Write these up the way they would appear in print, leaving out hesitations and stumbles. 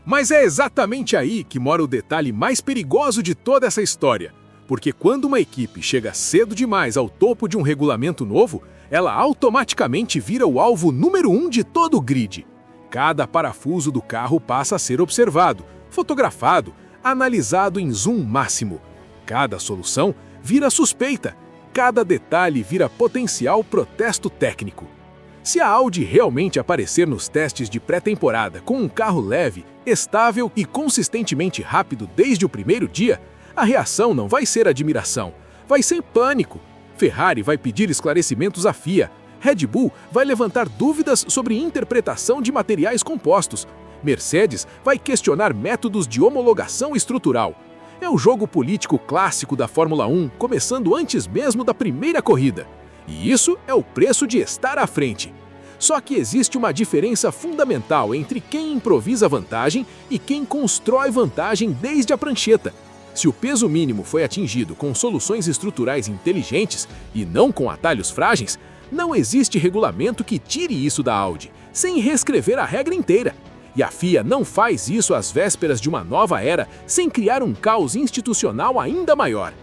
Mas é exatamente aí que mora o detalhe mais perigoso de toda essa história. Porque quando uma equipe chega cedo demais ao topo de um regulamento novo, ela automaticamente vira o alvo número 1 de todo o grid. Cada parafuso do carro passa a ser observado, fotografado, analisado em zoom máximo. Cada solução vira suspeita, cada detalhe vira potencial protesto técnico. Se a Audi realmente aparecer nos testes de pré-temporada com um carro leve, estável e consistentemente rápido desde o primeiro dia, a reação não vai ser admiração, vai ser pânico. Ferrari vai pedir esclarecimentos à FIA, Red Bull vai levantar dúvidas sobre interpretação de materiais compostos, Mercedes vai questionar métodos de homologação estrutural. É o jogo político clássico da Fórmula 1, começando antes mesmo da primeira corrida. E isso é o preço de estar à frente. Só que existe uma diferença fundamental entre quem improvisa vantagem e quem constrói vantagem desde a prancheta. Se o peso mínimo foi atingido com soluções estruturais inteligentes e não com atalhos frágeis, não existe regulamento que tire isso da Audi, sem reescrever a regra inteira. E a FIA não faz isso às vésperas de uma nova era, sem criar um caos institucional ainda maior.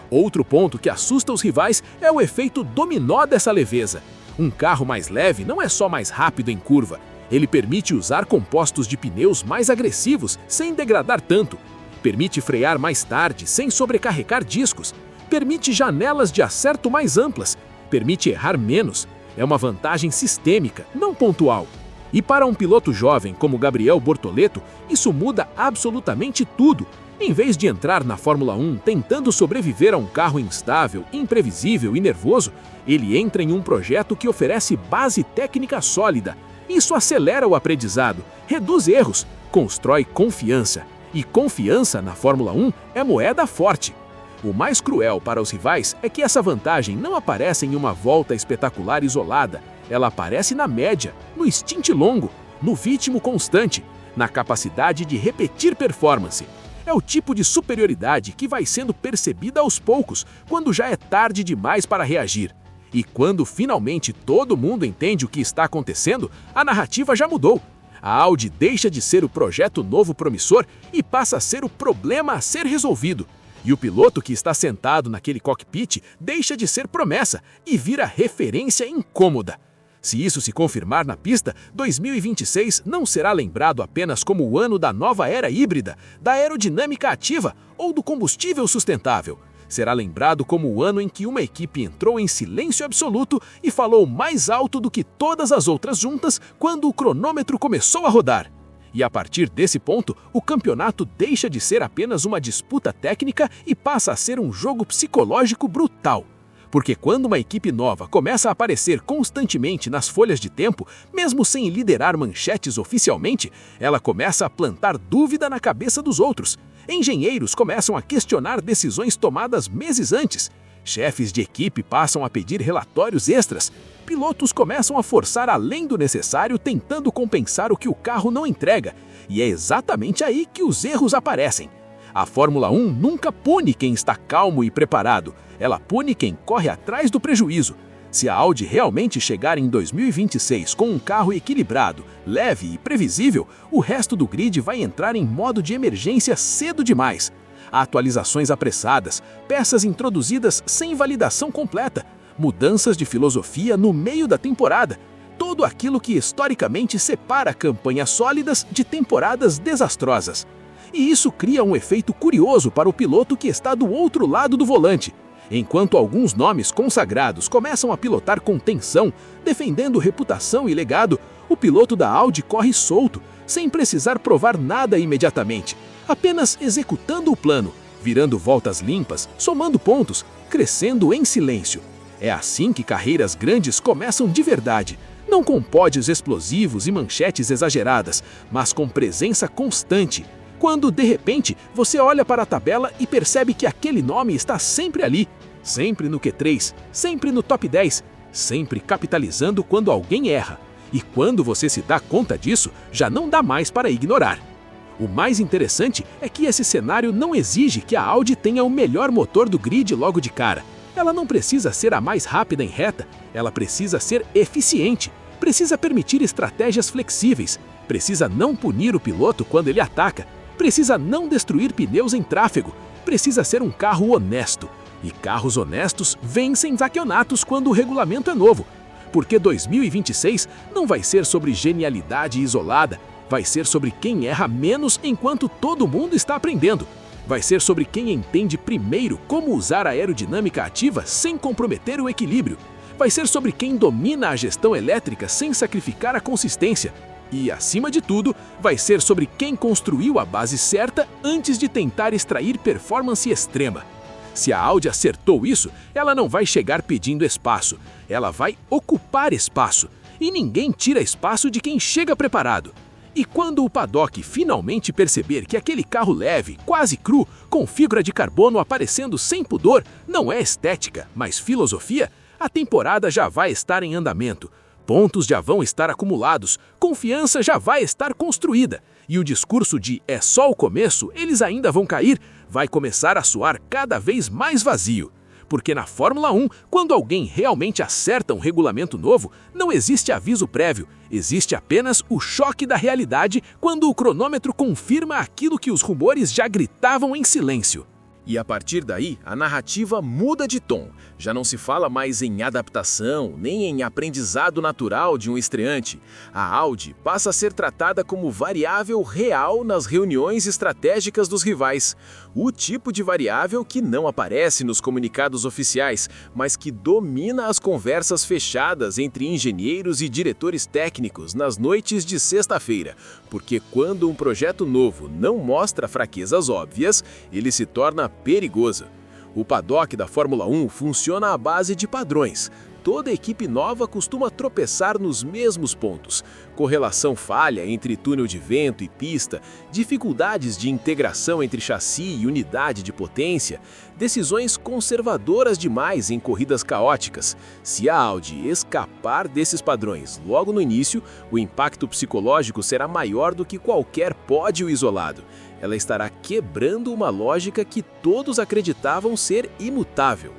Outro ponto que assusta os rivais é o efeito dominó dessa leveza. Um carro mais leve não é só mais rápido em curva, ele permite usar compostos de pneus mais agressivos sem degradar tanto, permite frear mais tarde sem sobrecarregar discos, permite janelas de acerto mais amplas, permite errar menos. É uma vantagem sistêmica, não pontual. E para um piloto jovem como Gabriel Bortoleto, isso muda absolutamente tudo. Em vez de entrar na Fórmula 1 tentando sobreviver a um carro instável, imprevisível e nervoso, ele entra em um projeto que oferece base técnica sólida. Isso acelera o aprendizado, reduz erros, constrói confiança. E confiança na Fórmula 1 é moeda forte. O mais cruel para os rivais é que essa vantagem não aparece em uma volta espetacular isolada. Ela aparece na média, no stint longo, no ritmo constante, na capacidade de repetir performance. É o tipo de superioridade que vai sendo percebida aos poucos, quando já é tarde demais para reagir. E quando finalmente todo mundo entende o que está acontecendo, a narrativa já mudou. A Audi deixa de ser o projeto novo promissor e passa a ser o problema a ser resolvido. E o piloto que está sentado naquele cockpit deixa de ser promessa e vira referência incômoda. Se isso se confirmar na pista, 2026 não será lembrado apenas como o ano da nova era híbrida, da aerodinâmica ativa ou do combustível sustentável. Será lembrado como o ano em que uma equipe entrou em silêncio absoluto e falou mais alto do que todas as outras juntas quando o cronômetro começou a rodar. E a partir desse ponto, o campeonato deixa de ser apenas uma disputa técnica e passa a ser um jogo psicológico brutal. Porque quando uma equipe nova começa a aparecer constantemente nas folhas de tempo, mesmo sem liderar manchetes oficialmente, ela começa a plantar dúvida na cabeça dos outros. Engenheiros começam a questionar decisões tomadas meses antes. Chefes de equipe passam a pedir relatórios extras. Pilotos começam a forçar além do necessário tentando compensar o que o carro não entrega. E é exatamente aí que os erros aparecem. A Fórmula 1 nunca pune quem está calmo e preparado. Ela pune quem corre atrás do prejuízo. Se a Audi realmente chegar em 2026 com um carro equilibrado, leve e previsível, o resto do grid vai entrar em modo de emergência cedo demais. Atualizações apressadas, peças introduzidas sem validação completa, mudanças de filosofia no meio da temporada, tudo aquilo que historicamente separa campanhas sólidas de temporadas desastrosas. E isso cria um efeito curioso para o piloto que está do outro lado do volante. Enquanto alguns nomes consagrados começam a pilotar com tensão, defendendo reputação e legado, o piloto da Audi corre solto, sem precisar provar nada imediatamente, apenas executando o plano, virando voltas limpas, somando pontos, crescendo em silêncio. É assim que carreiras grandes começam de verdade, não com pódios explosivos e manchetes exageradas, mas com presença constante. Quando, de repente, você olha para a tabela e percebe que aquele nome está sempre ali, sempre no Q3, sempre no top 10, sempre capitalizando quando alguém erra. E quando você se dá conta disso, já não dá mais para ignorar. O mais interessante é que esse cenário não exige que a Audi tenha o melhor motor do grid logo de cara. Ela não precisa ser a mais rápida em reta, ela precisa ser eficiente. precisa permitir estratégias flexíveis, precisa não punir o piloto quando ele ataca, precisa não destruir pneus em tráfego, precisa ser um carro honesto. E carros honestos vencem campeonatos quando o regulamento é novo. Porque 2026 não vai ser sobre genialidade isolada, vai ser sobre quem erra menos enquanto todo mundo está aprendendo. Vai ser sobre quem entende primeiro como usar a aerodinâmica ativa sem comprometer o equilíbrio. Vai ser sobre quem domina a gestão elétrica sem sacrificar a consistência. E, acima de tudo, vai ser sobre quem construiu a base certa antes de tentar extrair performance extrema. Se a Audi acertou isso, ela não vai chegar pedindo espaço, ela vai ocupar espaço. E ninguém tira espaço de quem chega preparado. E quando o paddock finalmente perceber que aquele carro leve, quase cru, com fibra de carbono aparecendo sem pudor, não é estética, mas filosofia, a temporada já vai estar em andamento. Pontos já vão estar acumulados, confiança já vai estar construída. E o discurso de "é só o começo, eles ainda vão cair", vai começar a soar cada vez mais vazio. Porque na Fórmula 1, quando alguém realmente acerta um regulamento novo, não existe aviso prévio, existe apenas o choque da realidade quando o cronômetro confirma aquilo que os rumores já gritavam em silêncio. E a partir daí, a narrativa muda de tom. Já não se fala mais em adaptação, nem em aprendizado natural de um estreante. A Audi passa a ser tratada como variável real nas reuniões estratégicas dos rivais. O tipo de variável que não aparece nos comunicados oficiais, mas que domina as conversas fechadas entre engenheiros e diretores técnicos nas noites de sexta-feira. Porque quando um projeto novo não mostra fraquezas óbvias, ele se torna perigoso. O paddock da Fórmula 1 funciona à base de padrões. Toda equipe nova costuma tropeçar nos mesmos pontos. Correlação falha entre túnel de vento e pista, dificuldades de integração entre chassi e unidade de potência, decisões conservadoras demais em corridas caóticas. Se a Audi escapar desses padrões logo no início, o impacto psicológico será maior do que qualquer pódio isolado. Ela estará quebrando uma lógica que todos acreditavam ser imutável.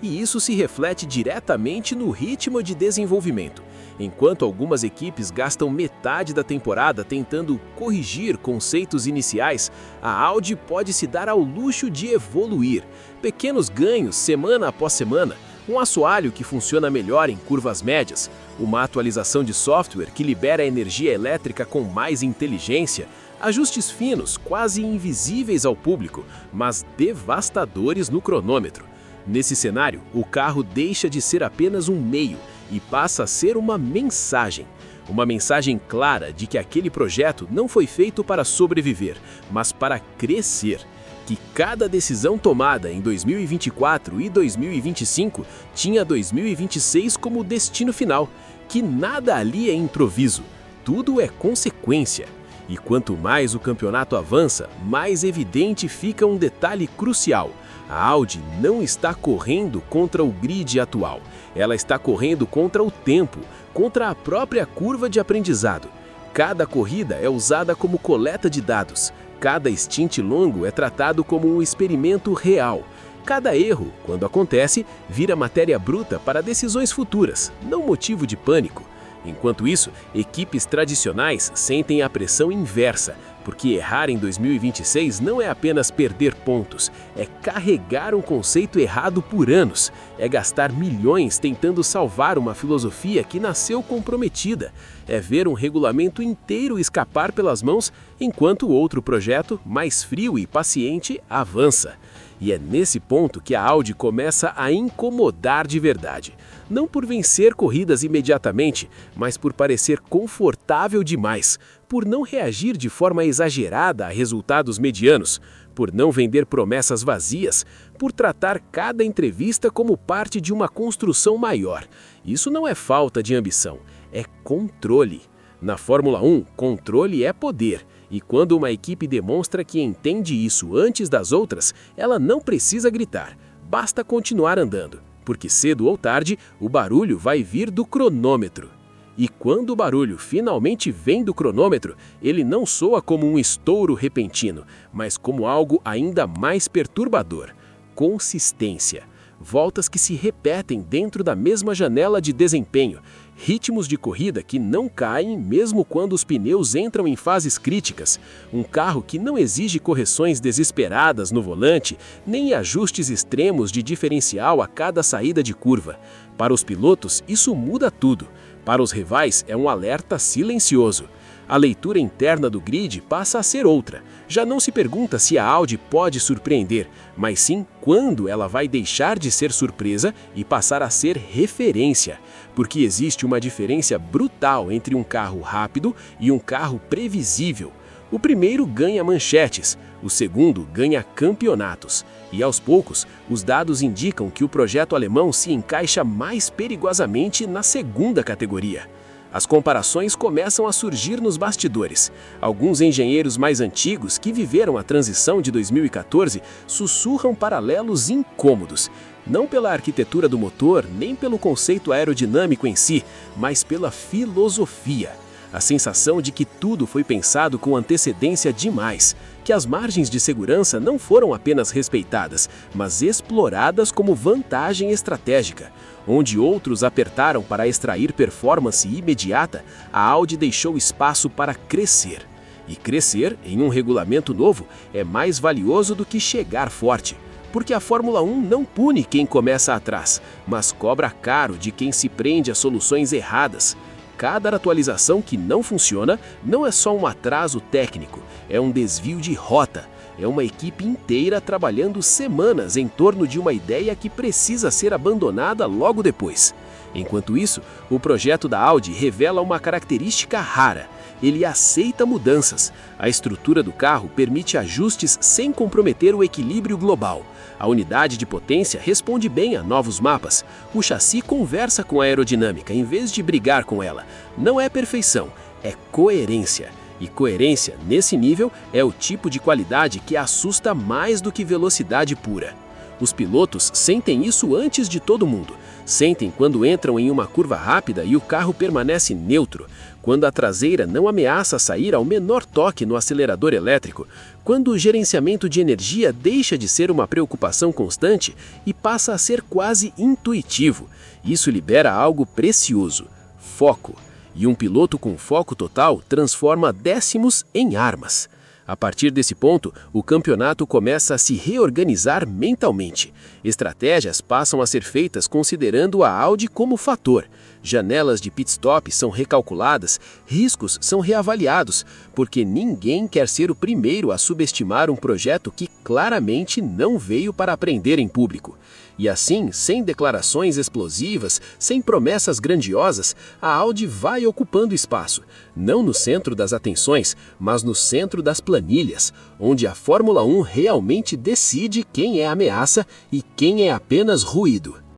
E isso se reflete diretamente no ritmo de desenvolvimento. Enquanto algumas equipes gastam metade da temporada tentando corrigir conceitos iniciais, a Audi pode se dar ao luxo de evoluir. Pequenos ganhos semana após semana, um assoalho que funciona melhor em curvas médias, uma atualização de software que libera energia elétrica com mais inteligência, ajustes finos, quase invisíveis ao público, mas devastadores no cronômetro. Nesse cenário, o carro deixa de ser apenas um meio e passa a ser uma mensagem. Uma mensagem clara de que aquele projeto não foi feito para sobreviver, mas para crescer. Que cada decisão tomada em 2024 e 2025 tinha 2026 como destino final. Que nada ali é improviso, tudo é consequência. E quanto mais o campeonato avança, mais evidente fica um detalhe crucial. A Audi não está correndo contra o grid atual. Ela está correndo contra o tempo, contra a própria curva de aprendizado. Cada corrida é usada como coleta de dados. Cada stint longo é tratado como um experimento real. Cada erro, quando acontece, vira matéria bruta para decisões futuras, não motivo de pânico. Enquanto isso, equipes tradicionais sentem a pressão inversa, porque errar em 2026 não é apenas perder pontos, é carregar um conceito errado por anos, é gastar milhões tentando salvar uma filosofia que nasceu comprometida, é ver um regulamento inteiro escapar pelas mãos enquanto outro projeto, mais frio e paciente, avança. E é nesse ponto que a Audi começa a incomodar de verdade. Não por vencer corridas imediatamente, mas por parecer confortável demais, por não reagir de forma exagerada a resultados medianos, por não vender promessas vazias, por tratar cada entrevista como parte de uma construção maior. Isso não é falta de ambição, é controle. Na Fórmula 1, controle é poder. E quando uma equipe demonstra que entende isso antes das outras, ela não precisa gritar, basta continuar andando, porque cedo ou tarde o barulho vai vir do cronômetro. E quando o barulho finalmente vem do cronômetro, ele não soa como um estouro repentino, mas como algo ainda mais perturbador: consistência. voltas que se repetem dentro da mesma janela de desempenho, ritmos de corrida que não caem mesmo quando os pneus entram em fases críticas, um carro que não exige correções desesperadas no volante, nem ajustes extremos de diferencial a cada saída de curva. Para os pilotos, isso muda tudo. Para os rivais, é um alerta silencioso. A leitura interna do grid passa a ser outra. Já não se pergunta se a Audi pode surpreender, mas sim quando ela vai deixar de ser surpresa e passar a ser referência. Porque existe uma diferença brutal entre um carro rápido e um carro previsível. O primeiro ganha manchetes, o segundo ganha campeonatos. E aos poucos, os dados indicam que o projeto alemão se encaixa mais perigosamente na segunda categoria. As comparações começam a surgir nos bastidores. Alguns engenheiros mais antigos que viveram a transição de 2014 sussurram paralelos incômodos, não pela arquitetura do motor, nem pelo conceito aerodinâmico em si, mas pela filosofia. A sensação de que tudo foi pensado com antecedência demais, que as margens de segurança não foram apenas respeitadas, mas exploradas como vantagem estratégica. Onde outros apertaram para extrair performance imediata, a Audi deixou espaço para crescer. E crescer em um regulamento novo é mais valioso do que chegar forte. Porque a Fórmula 1 não pune quem começa atrás, mas cobra caro de quem se prende a soluções erradas. Cada atualização que não funciona não é só um atraso técnico, é um desvio de rota. É uma equipe inteira trabalhando semanas em torno de uma ideia que precisa ser abandonada logo depois. Enquanto isso, o projeto da Audi revela uma característica rara. Ele aceita mudanças. A estrutura do carro permite ajustes sem comprometer o equilíbrio global. A unidade de potência responde bem a novos mapas. O chassi conversa com a aerodinâmica em vez de brigar com ela. Não é perfeição, é coerência. E coerência, nesse nível, é o tipo de qualidade que assusta mais do que velocidade pura. Os pilotos sentem isso antes de todo mundo. Sentem quando entram em uma curva rápida e o carro permanece neutro, quando a traseira não ameaça sair ao menor toque no acelerador elétrico, quando o gerenciamento de energia deixa de ser uma preocupação constante e passa a ser quase intuitivo. Isso libera algo precioso: foco. E um piloto com foco total transforma décimos em armas. A partir desse ponto, o campeonato começa a se reorganizar mentalmente. Estratégias passam a ser feitas considerando a Audi como fator. Janelas de pit stop são recalculadas, riscos são reavaliados, porque ninguém quer ser o primeiro a subestimar um projeto que claramente não veio para aprender em público. E assim, sem declarações explosivas, sem promessas grandiosas, a Audi vai ocupando espaço, não no centro das atenções, mas no centro das planilhas, onde a Fórmula 1 realmente decide quem é ameaça e quem é apenas ruído.